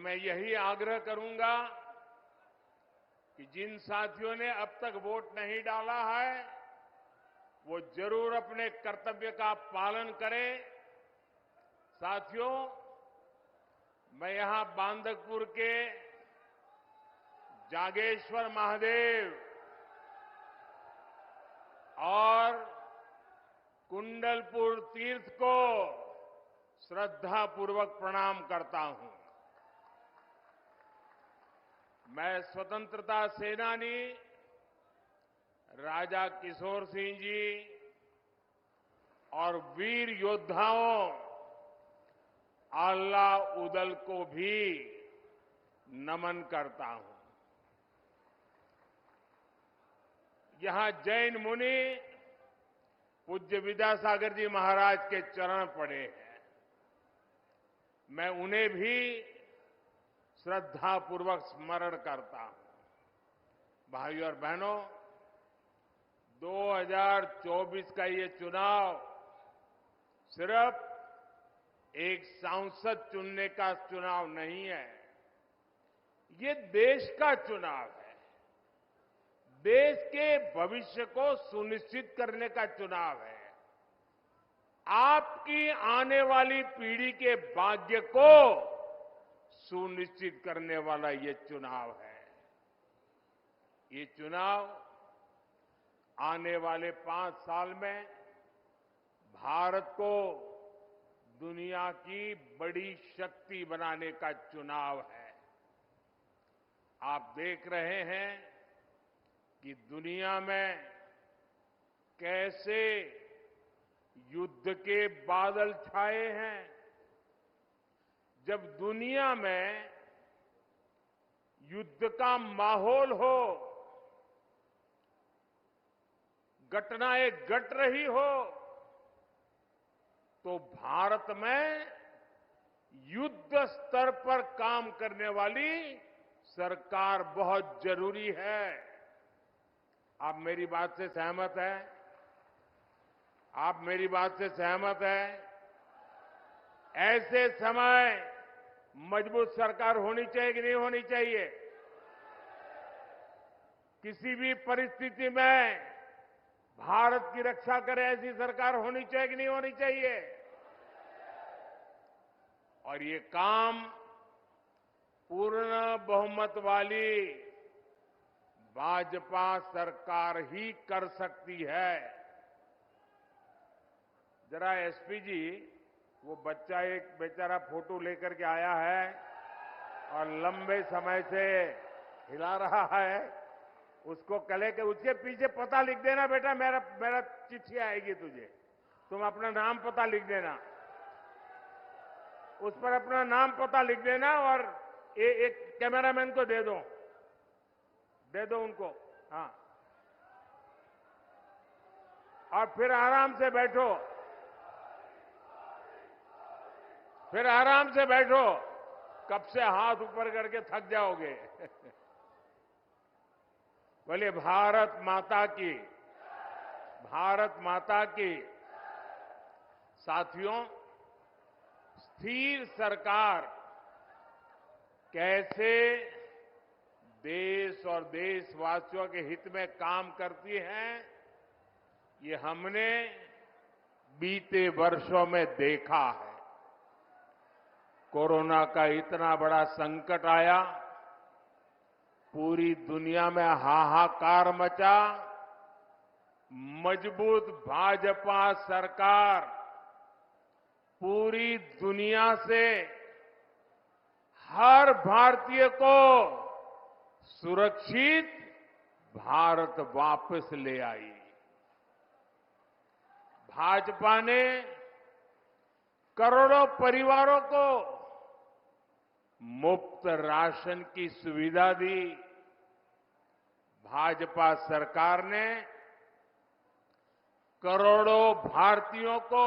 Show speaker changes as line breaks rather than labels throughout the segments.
मैं यही आग्रह करूंगा कि जिन साथियों ने अब तक वोट नहीं डाला है वो जरूर अपने कर्तव्य का पालन करें। साथियों, मैं यहां बांदकपुर के जागेश्वर महादेव और कुंडलपुर तीर्थ को श्रद्धापूर्वक प्रणाम करता हूं। मैं स्वतंत्रता सेनानी राजा किशोर सिंह जी और वीर योद्धाओं आल्ला उदल को भी नमन करता हूं। यहां जैन मुनि पूज्य विद्यासागर जी महाराज के चरण पड़े हैं। मैं उन्हें भी श्रद्धापूर्वक स्मरण करता हूं। भाइयों और बहनों, 2024 का ये चुनाव सिर्फ एक सांसद चुनने का चुनाव नहीं है, ये देश का चुनाव है। देश के भविष्य को सुनिश्चित करने का चुनाव है। आपकी आने वाली पीढ़ी के भाग्य को सुनिश्चित करने वाला ये चुनाव है। ये चुनाव आने वाले 5 साल में भारत को दुनिया की बड़ी शक्ति बनाने का चुनाव है। आप देख रहे हैं कि दुनिया में कैसे युद्ध के बादल छाए हैं। जब दुनिया में युद्ध का माहौल हो, घटनाएं घट रही हो, तो भारत में युद्ध स्तर पर काम करने वाली सरकार बहुत जरूरी है। आप मेरी बात से सहमत हैं? आप मेरी बात से सहमत हैं? ऐसे समय मजबूत सरकार होनी चाहिए कि नहीं होनी चाहिए? किसी भी परिस्थिति में भारत की रक्षा करे ऐसी सरकार होनी चाहिए कि नहीं होनी चाहिए? और ये काम पूर्ण बहुमत वाली भाजपा सरकार ही कर सकती है। जरा एसपी जी, वो बच्चा एक बेचारा फोटो लेकर के आया है और लंबे समय से हिला रहा है, उसको कले के उसके पीछे पता लिख देना बेटा, मेरा चिट्ठी आएगी तुझे, तुम अपना नाम पता लिख देना, उस पर अपना नाम पता लिख देना और एक कैमरामैन को दे दो उनको। हाँ, और फिर आराम से बैठो, फिर आराम से बैठो, कब से हाथ ऊपर करके थक जाओगे। बोले भारत माता की, भारत माता की। साथियों, स्थिर सरकार कैसे देश और देशवासियों के हित में काम करती है, ये हमने बीते वर्षों में देखा है। कोरोना का इतना बड़ा संकट आया, पूरी दुनिया में हाहाकार मचा। मजबूत भाजपा सरकार पूरी दुनिया से हर भारतीय को सुरक्षित भारत वापस ले आई। भाजपा ने करोड़ों परिवारों को मुफ्त राशन की सुविधा दी। भाजपा सरकार ने करोड़ों भारतीयों को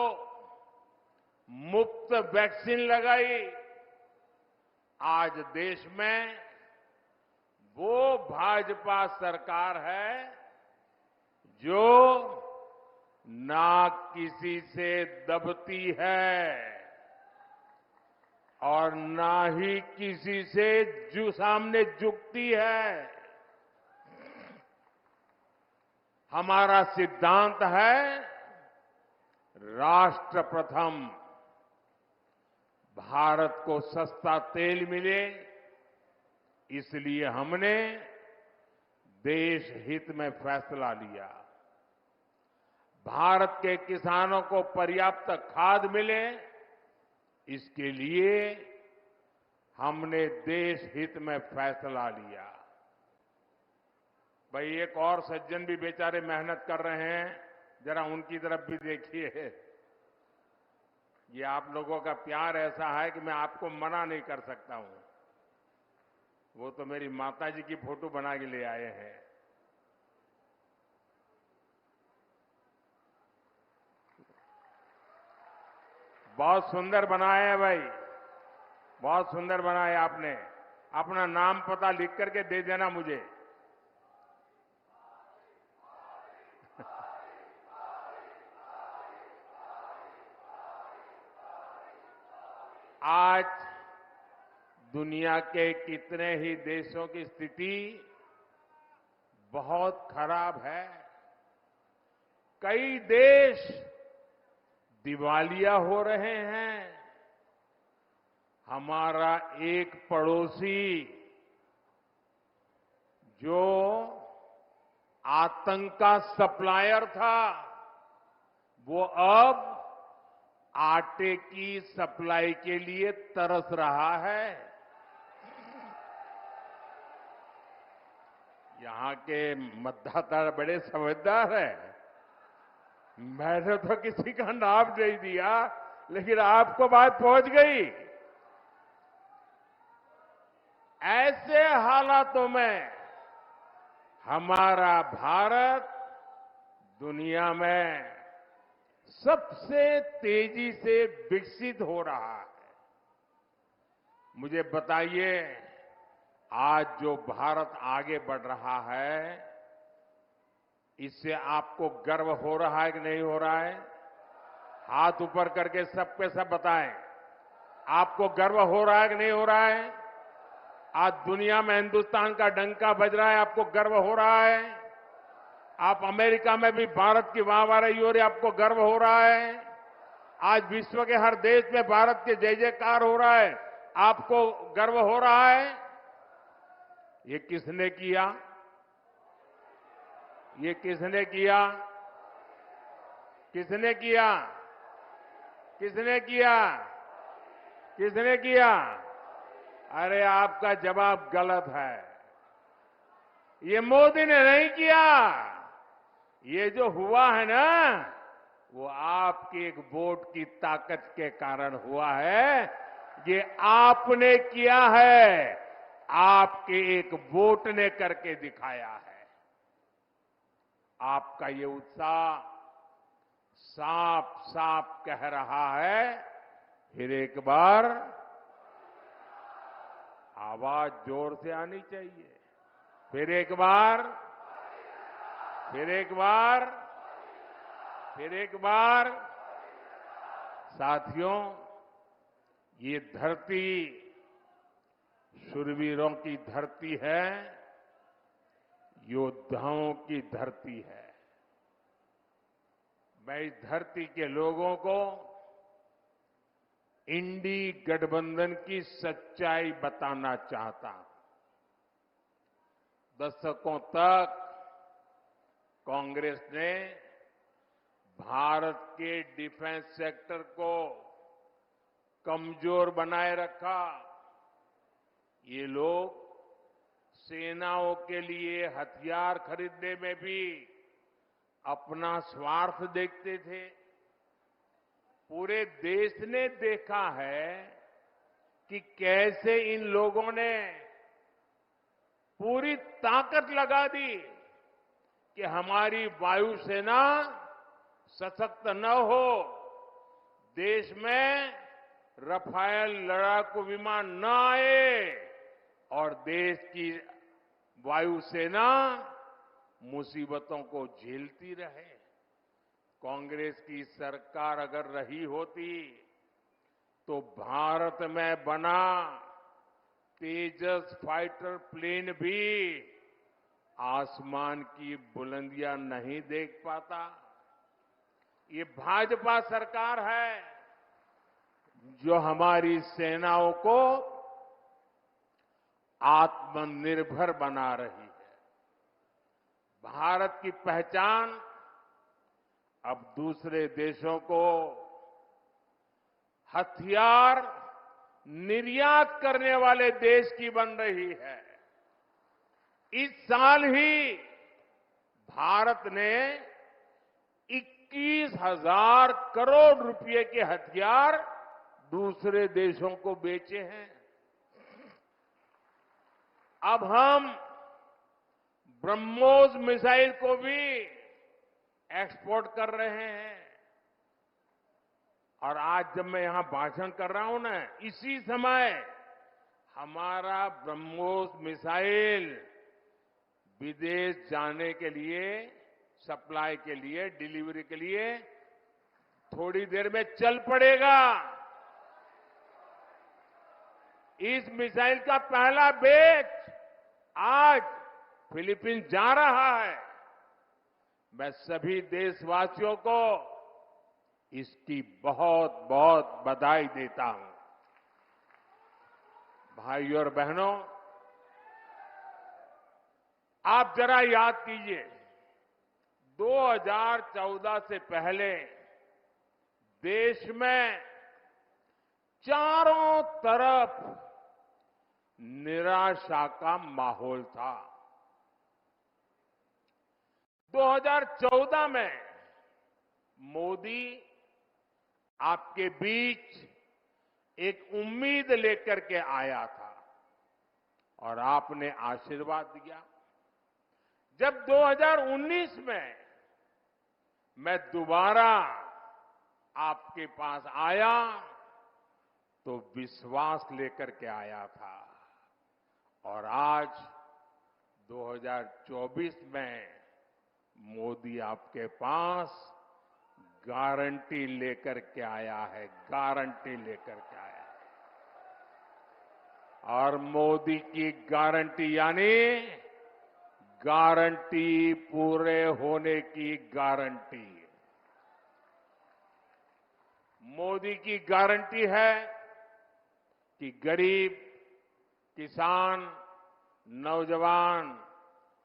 मुफ्त वैक्सीन लगाई। आज देश में वो भाजपा सरकार है जो ना किसी से दबती है और ना ही किसी से सामने झुकती है। हमारा सिद्धांत है राष्ट्र प्रथम। भारत को सस्ता तेल मिले, इसलिए हमने देश हित में फैसला लिया। भारत के किसानों को पर्याप्त खाद मिले, इसके लिए हमने देश हित में फैसला लिया। भाई, एक और सज्जन भी बेचारे मेहनत कर रहे हैं, जरा उनकी तरफ भी देखिए। ये आप लोगों का प्यार ऐसा है कि मैं आपको मना नहीं कर सकता हूं। वो तो मेरी माताजी की फोटो बना के ले आए हैं। बहुत सुंदर बनाया है भाई, बहुत सुंदर बनाया आपने। अपना नाम पता लिख करके दे देना मुझे। आज दुनिया के कितने ही देशों की स्थिति बहुत खराब है। कई देश दिवालिया हो रहे हैं। हमारा एक पड़ोसी जो आतंक का सप्लायर था, वो अब आटे की सप्लाई के लिए तरस रहा है। यहां के मतदाता बड़े समझदार हैं। मैंने तो किसी का नाम नहीं दिया, लेकिन आपको बात पहुंच गई। ऐसे हालातों में हमारा भारत दुनिया में सबसे तेजी से विकसित हो रहा है। मुझे बताइए, आज जो भारत आगे बढ़ रहा है, इससे आपको गर्व हो रहा है कि नहीं हो रहा है? हाथ ऊपर करके सबके सब बताएं, आपको गर्व हो रहा है कि नहीं हो रहा है? आज दुनिया में हिंदुस्तान का डंका बज रहा है, आपको गर्व हो रहा है? आप अमेरिका में भी भारत की वाहवाही हो रही है, आपको गर्व हो रहा है? आज विश्व के हर देश में भारत के जय जयकार हो रहा है, आपको गर्व हो रहा है? ये किसने किया? ये किसने किया? किसने किया? किसने किया? किसने किया? अरे, आपका जवाब गलत है। ये मोदी ने नहीं किया। ये जो हुआ है ना, वो आपकी एक वोट की ताकत के कारण हुआ है। ये आपने किया है, आपके एक वोट ने करके दिखाया है। आपका ये उत्साह साफ साफ कह रहा है, फिर एक बार आवाज जोर से आनी चाहिए। फिर एक बार, फिर एक बार, फिर एक बार। साथियों, ये धरती शूरवीरों की धरती है, योद्धाओं की धरती है। मैं इस धरती के लोगों को इंडी गठबंधन की सच्चाई बताना चाहता हूं। दशकों तक कांग्रेस ने भारत के डिफेंस सेक्टर को कमजोर बनाए रखा। ये लोग सेनाओं के लिए हथियार खरीदने में भी अपना स्वार्थ देखते थे। पूरे देश ने देखा है कि कैसे इन लोगों ने पूरी ताकत लगा दी कि हमारी वायुसेना सशक्त न हो, देश में रफाल लड़ाकू विमान न आए और देश की वायुसेना मुसीबतों को झेलती रहे। कांग्रेस की सरकार अगर रही होती तो भारत में बना तेजस फाइटर प्लेन भी आसमान की बुलंदियां नहीं देख पाता। ये भाजपा सरकार है जो हमारी सेनाओं को आत्मनिर्भर बना रही है। भारत की पहचान अब दूसरे देशों को हथियार निर्यात करने वाले देश की बन रही है। इस साल ही भारत ने 21,000 करोड़ रुपए के हथियार दूसरे देशों को बेचे हैं। अब हम ब्रह्मोस मिसाइल को भी एक्सपोर्ट कर रहे हैं। और आज जब मैं यहां भाषण कर रहा हूं ना, इसी समय हमारा ब्रह्मोस मिसाइल विदेश जाने के लिए, सप्लाई के लिए, डिलीवरी के लिए थोड़ी देर में चल पड़ेगा। इस मिसाइल का पहला बैच आज फिलीपींस जा रहा है। मैं सभी देशवासियों को इसकी बहुत बहुत बधाई देता हूं। भाइयों और बहनों, आप जरा याद कीजिए, 2014 से पहले देश में चारों तरफ निराशा का माहौल था। 2014 में मोदी आपके बीच एक उम्मीद लेकर के आया था और आपने आशीर्वाद दिया। जब 2019 में मैं दोबारा आपके पास आया तो विश्वास लेकर के आया था और आज 2024 में मोदी आपके पास गारंटी लेकर के आया है, गारंटी लेकर के आया है। और मोदी की गारंटी यानी गारंटी पूरे होने की गारंटी। मोदी की गारंटी है कि गरीब, किसान, नौजवान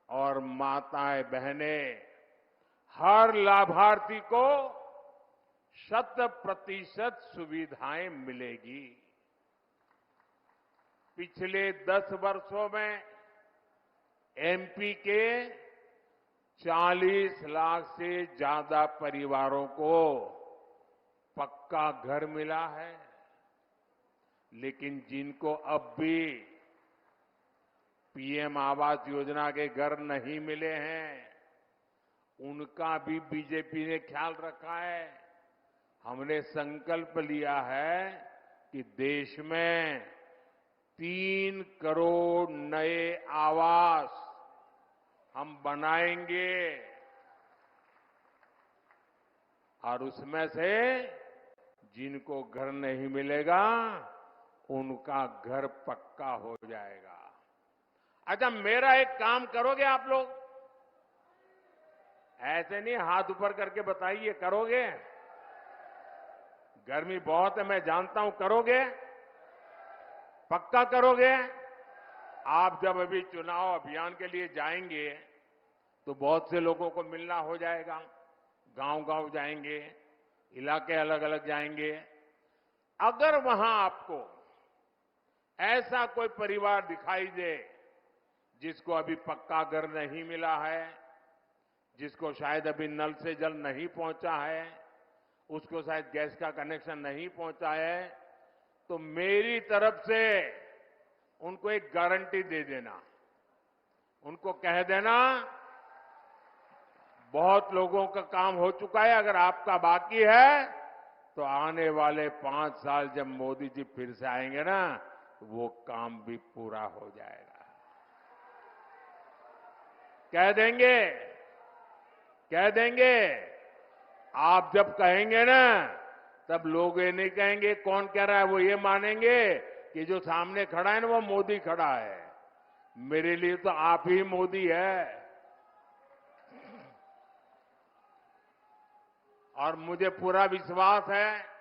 और माताएं बहनें, हर लाभार्थी को 100% सुविधाएं मिलेगी। पिछले 10 वर्षों में एमपी के 40 लाख से ज्यादा परिवारों को पक्का घर मिला है। लेकिन जिनको अब भी पीएम आवास योजना के घर नहीं मिले हैं, उनका भी बीजेपी ने ख्याल रखा है। हमने संकल्प लिया है कि देश में 3 करोड़ नए आवास हम बनाएंगे और उसमें से जिनको घर नहीं मिलेगा उनका घर पक्का हो जाएगा। अच्छा, मेरा एक काम करोगे आप लोग? ऐसे नहीं हाथ ऊपर करके बताइए, करोगे? गर्मी बहुत है, मैं जानता हूं, करोगे? पक्का करोगे? आप जब अभी चुनाव अभियान के लिए जाएंगे तो बहुत से लोगों को मिलना हो जाएगा। गांव-गांव जाएंगे, इलाके अलग अलग जाएंगे। अगर वहां आपको ऐसा कोई परिवार दिखाई दे जिसको अभी पक्का घर नहीं मिला है, जिसको शायद अभी नल से जल नहीं पहुंचा है, उसको शायद गैस का कनेक्शन नहीं पहुंचा है, तो मेरी तरफ से उनको एक गारंटी दे देना। उनको कह देना बहुत लोगों का काम हो चुका है, अगर आपका बाकी है तो आने वाले 5 साल जब मोदी जी फिर से आएंगे ना, वो काम भी पूरा हो जाएगा। कह देंगे, कह देंगे। आप जब कहेंगे ना तब लोग ये नहीं कहेंगे कौन कह रहा है, वो ये मानेंगे कि जो सामने खड़ा है ना वो मोदी खड़ा है। मेरे लिए तो आप ही मोदी है। और मुझे पूरा विश्वास है